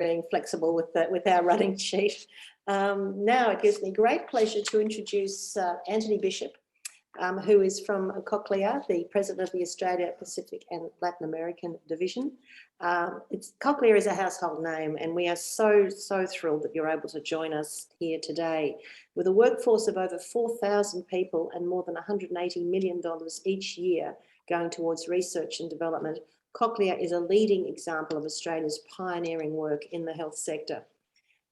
being flexible with our running sheet. Now it gives me great pleasure to introduce Anthony Bishop, who is from Cochlear, the president of the Australia Pacific and Latin American division. Cochlear is a household name, and we are so thrilled that you're able to join us here today. With a workforce of over 4,000 people and more than $180 million each year going towards research and development, Cochlear is a leading example of Australia's pioneering work in the health sector.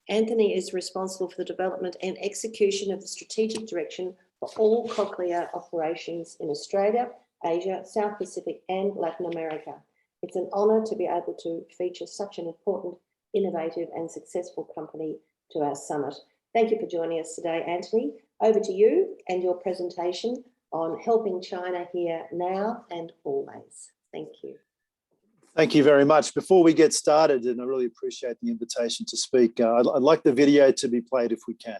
Anthony is responsible for the development and execution of the strategic direction for all Cochlear operations in Australia, Asia, South Pacific and Latin America. It's an honour to be able to feature such an important, innovative and successful company to our summit. Thank you for joining us today, Anthony. Over to you and your presentation on helping China here now and always. Thank you. Thank you very much. Before we get started, and I really appreciate the invitation to speak, I'd like the video to be played if we can.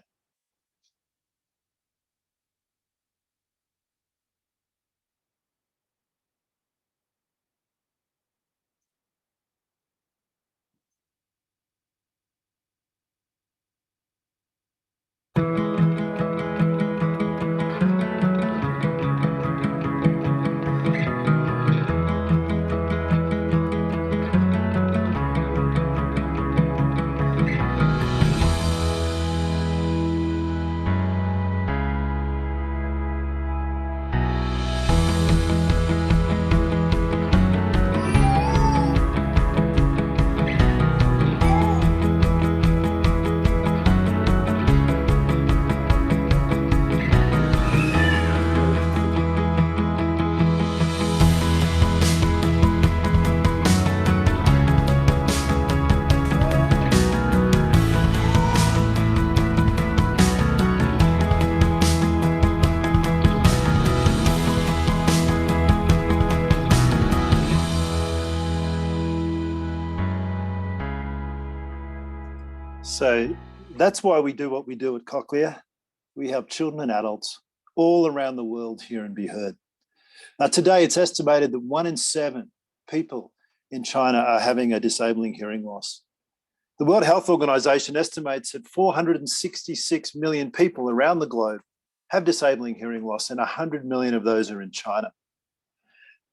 So that's why we do what we do at Cochlear. We help children and adults all around the world hear and be heard. Now, today it's estimated that 1 in 7 people in China are having a disabling hearing loss. The World Health Organization estimates that 466 million people around the globe have disabling hearing loss, and 100 million of those are in China.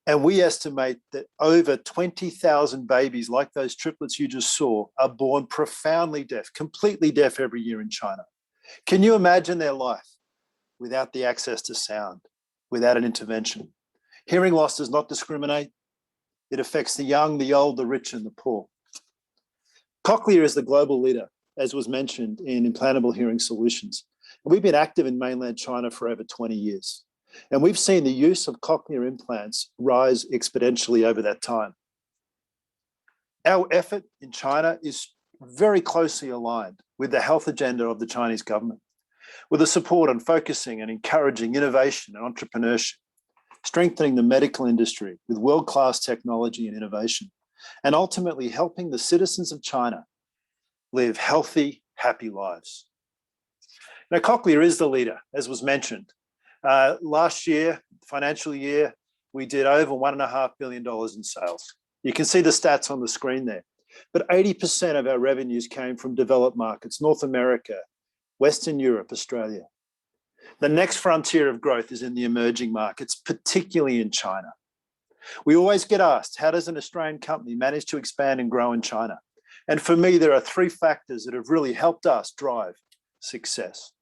And we estimate that over 20,000 babies like those triplets you just saw are born profoundly deaf, completely deaf every year in China. Can you imagine their life without the access to sound, without an intervention? Hearing loss does not discriminate. It affects the young, the old, the rich and the poor. Cochlear is the global leader, as was mentioned, in implantable hearing solutions. We've been active in mainland China for over 20 years. And we've seen the use of cochlear implants rise exponentially over that time. Our effort in China is very closely aligned with the health agenda of the Chinese government, with a support on focusing and encouraging innovation and entrepreneurship, strengthening the medical industry with world-class technology and innovation, and ultimately helping the citizens of China live healthy, happy lives. Now, Cochlear is the leader, as was mentioned. Last year, financial year, we did over $1.5 billion in sales. You can see the stats on the screen there. But 80% of our revenues came from developed markets, North America, Western Europe, Australia. The next frontier of growth is in the emerging markets, particularly in China. We always get asked, how does an Australian company manage to expand and grow in China? And for me, there are 3 factors that have really helped us drive success.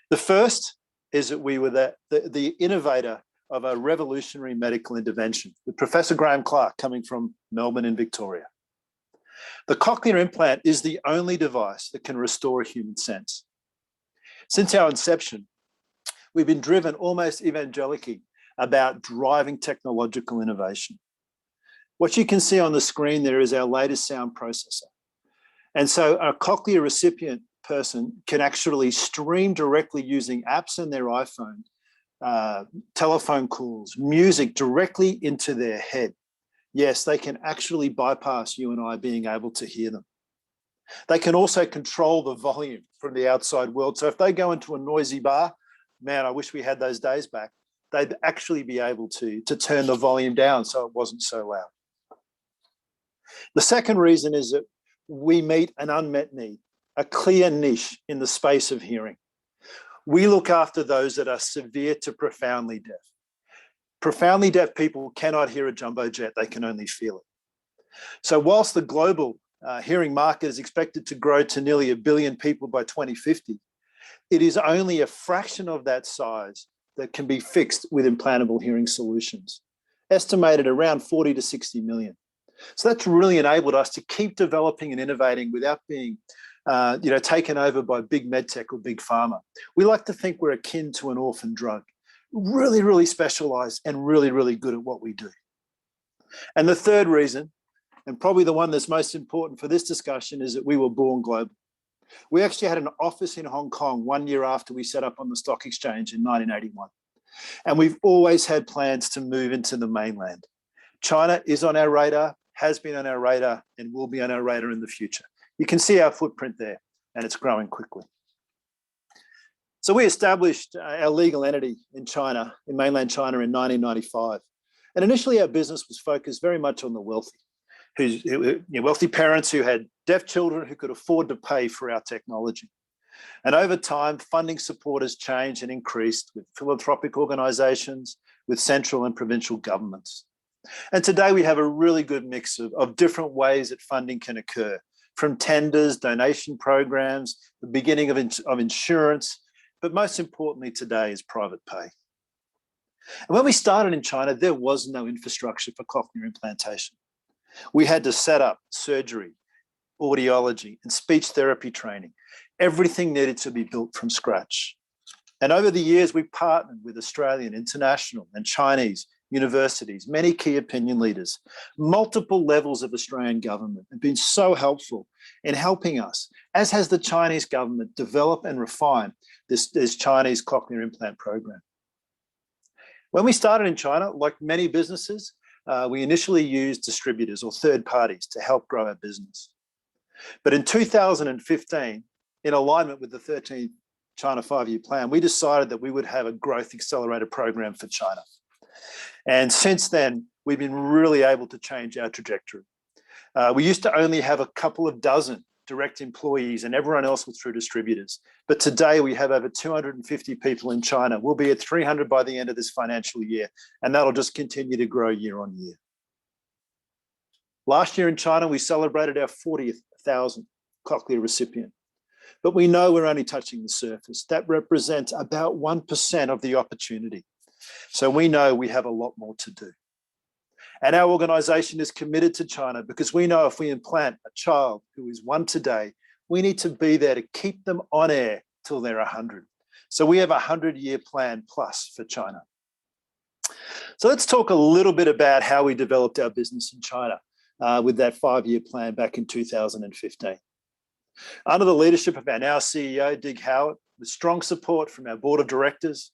The first is that we were the innovator of a revolutionary medical intervention, with Professor Graham Clark coming from Melbourne in Victoria. The cochlear implant is the only device that can restore a human sense. Since our inception, we've been driven almost evangelically about driving technological innovation. What you can see on the screen there is our latest sound processor. And so a cochlear recipient person can actually stream directly using apps in their iPhone, telephone calls, music directly into their head. Yes, they can actually bypass you and I being able to hear them. They can also control the volume from the outside world. So if they go into a noisy bar, man, I wish we had those days back, they'd actually be able to turn the volume down so it wasn't so loud. The second reason is that we meet an unmet need, a clear niche in the space of hearing. We look after those that are severe to profoundly deaf. Profoundly deaf people cannot hear a jumbo jet, they can only feel it. So whilst the global hearing market is expected to grow to nearly 1 billion people by 2050, it is only a fraction of that size that can be fixed with implantable hearing solutions, estimated around 40 to 60 million. So that's really enabled us to keep developing and innovating without being taken over by big medtech or big pharma. We like to think we're akin to an orphan drug, really, really specialized and really, really good at what we do. And the third reason, and probably the one that's most important for this discussion, is that we were born global. We actually had an office in Hong Kong 1 year after we set up on the stock exchange in 1981. And we've always had plans to move into the mainland. China is on our radar, has been on our radar, and will be on our radar in the future. You can see our footprint there, and it's growing quickly. So we established our legal entity in China, in mainland China, in 1995. And initially our business was focused very much on the wealthy, wealthy parents who had deaf children who could afford to pay for our technology. And over time, funding support has changed and increased with philanthropic organisations, with central and provincial governments. And today we have a really good mix of different ways that funding can occur, from tenders, donation programs, the beginning of insurance, but most importantly today is private pay. And when we started in China, there was no infrastructure for cochlear implantation. We had to set up surgery, audiology, and speech therapy training. Everything needed to be built from scratch. And over the years, we partnered with Australian, international, and Chinese universities, many key opinion leaders, multiple levels of Australian government have been so helpful in helping us, as has the Chinese government, develop and refine this Chinese cochlear implant program. When we started in China, like many businesses, we initially used distributors or third parties to help grow our business. But in 2015, in alignment with the 13th China 5-year plan, we decided that we would have a growth accelerator program for China. And since then, we've been really able to change our trajectory. We used to only have a couple of dozen direct employees and everyone else was through distributors. But today we have over 250 people in China. We'll be at 300 by the end of this financial year, and that'll just continue to grow year on year. Last year in China, we celebrated our 40,000th Cochlear recipient. But we know we're only touching the surface. That represents about 1% of the opportunity. So we know we have a lot more to do. And our organisation is committed to China because we know if we implant a child who is 1 today, we need to be there to keep them on air till they're 100. So we have a 100-year plan plus for China. So let's talk a little bit about how we developed our business in China with that 5-year plan back in 2015. Under the leadership of our now CEO, Dig Howard, with strong support from our board of directors,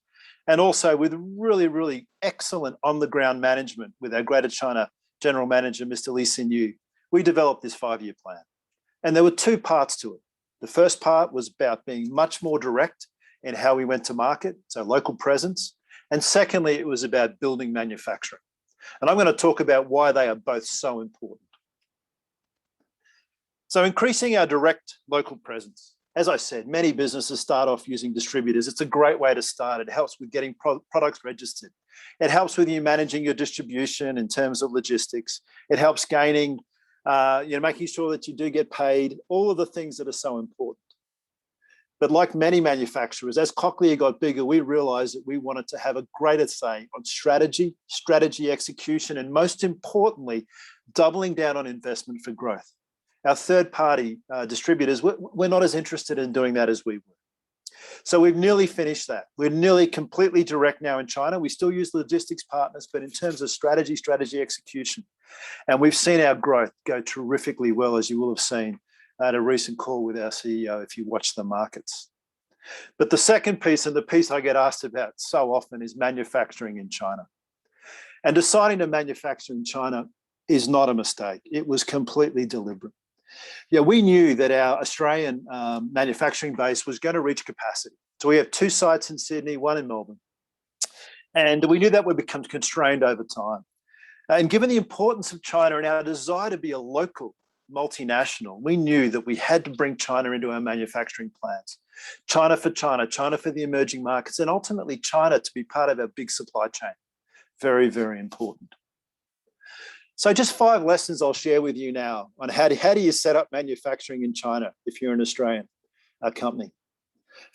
and also with really, really excellent on-the-ground management with our Greater China General Manager, Mr. Lee Sin-yu, we developed this 5-year plan. And there were 2 parts to it. The first part was about being much more direct in how we went to market, so local presence. And secondly, it was about building manufacturing. And I'm going to talk about why they are both so important. So increasing our direct local presence. As I said, many businesses start off using distributors. It's a great way to start. It helps with getting products registered. It helps with you managing your distribution in terms of logistics. It helps gaining, making sure that you do get paid, all of the things that are so important. But like many manufacturers, as Cochlear got bigger, we realized that we wanted to have a greater say on strategy execution, and most importantly, doubling down on investment for growth. Our third-party distributors, we're not as interested in doing that as we were. So we've nearly finished that. We're nearly completely direct now in China. We still use logistics partners, but in terms of strategy execution. And we've seen our growth go terrifically well, as you will have seen at a recent call with our CEO if you watch the markets. But the second piece, and the piece I get asked about so often, is manufacturing in China. And deciding to manufacture in China is not a mistake. It was completely deliberate. Yeah, we knew that our Australian manufacturing base was going to reach capacity. So we have 2 sites in Sydney, 1 in Melbourne. And we knew that would become constrained over time. And given the importance of China and our desire to be a local multinational, we knew that we had to bring China into our manufacturing plans. China for China, China for the emerging markets, and ultimately China to be part of our big supply chain. Very, very important. So just 5 lessons I'll share with you now on how do you set up manufacturing in China if you're an Australian company.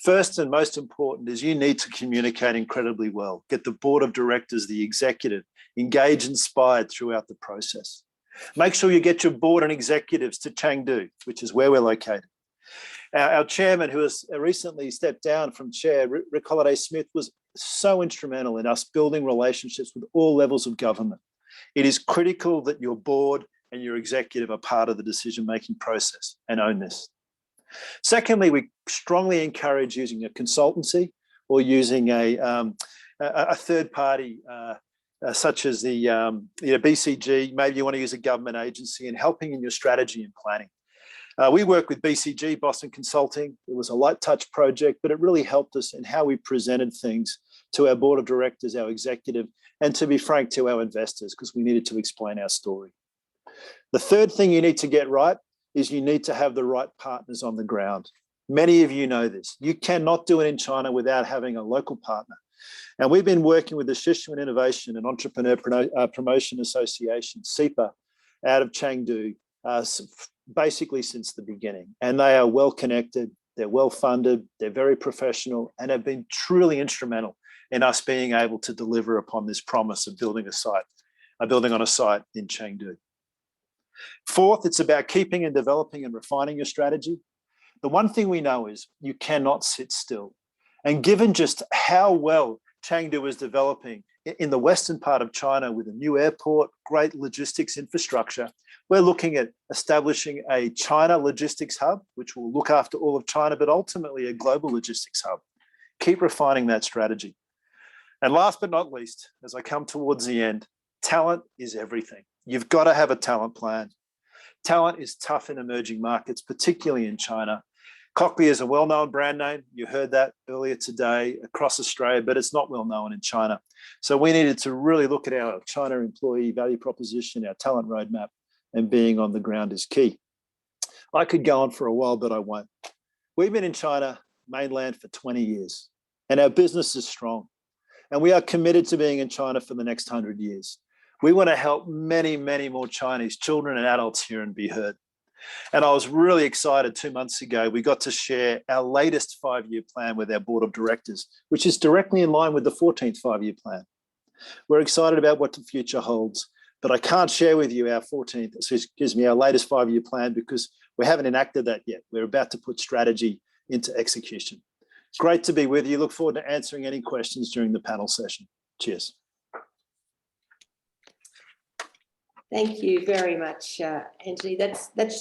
First and most important is you need to communicate incredibly well. Get the board of directors, the executive, engaged, inspired throughout the process. Make sure you get your board and executives to Chengdu, which is where we're located. Our chairman, who has recently stepped down from chair, Rick Holliday-Smith, was so instrumental in us building relationships with all levels of government. It is critical that your board and your executive are part of the decision-making process and own this. Secondly, we strongly encourage using a consultancy or using a third party, such as the BCG. Maybe you want to use a government agency in helping in your strategy and planning. We work with BCG, Boston Consulting. It was a light touch project, but it really helped us in how we presented things to our board of directors, our executive, and to be frank, to our investors, because we needed to explain our story. The third thing you need to get right is you need to have the right partners on the ground. Many of you know this. You cannot do it in China without having a local partner. And we've been working with the Sichuan Innovation and Entrepreneur Promotion Association, SIPA, out of Chengdu, basically since the beginning. And they are well connected, they're well funded, they're very professional, and have been truly instrumental in us being able to deliver upon this promise of building on a site in Chengdu. Fourth, it's about keeping and developing and refining your strategy. The one thing we know is you cannot sit still. And given just how well Chengdu is developing in the western part of China with a new airport, great logistics infrastructure, we're looking at establishing a China logistics hub, which will look after all of China, but ultimately a global logistics hub. Keep refining that strategy. And last but not least, as I come towards the end, talent is everything. You've got to have a talent plan. Talent is tough in emerging markets, particularly in China. Cochlear is a well-known brand name. You heard that earlier today across Australia, but it's not well known in China. So we needed to really look at our China employee value proposition, our talent roadmap, and being on the ground is key. I could go on for a while, but I won't. We've been in China mainland for 20 years, and our business is strong. And we are committed to being in China for the next 100 years. We want to help many, many more Chinese children and adults hear and be heard. And I was really excited 2 months ago, we got to share our latest 5-year plan with our board of directors, which is directly in line with the 14th 5-year plan. We're excited about what the future holds, but I can't share with you our our latest 5-year plan because we haven't enacted that yet. We're about to put strategy into execution. It's great to be with you. Look forward to answering any questions during the panel session. Cheers. Thank you very much, Anthony. That's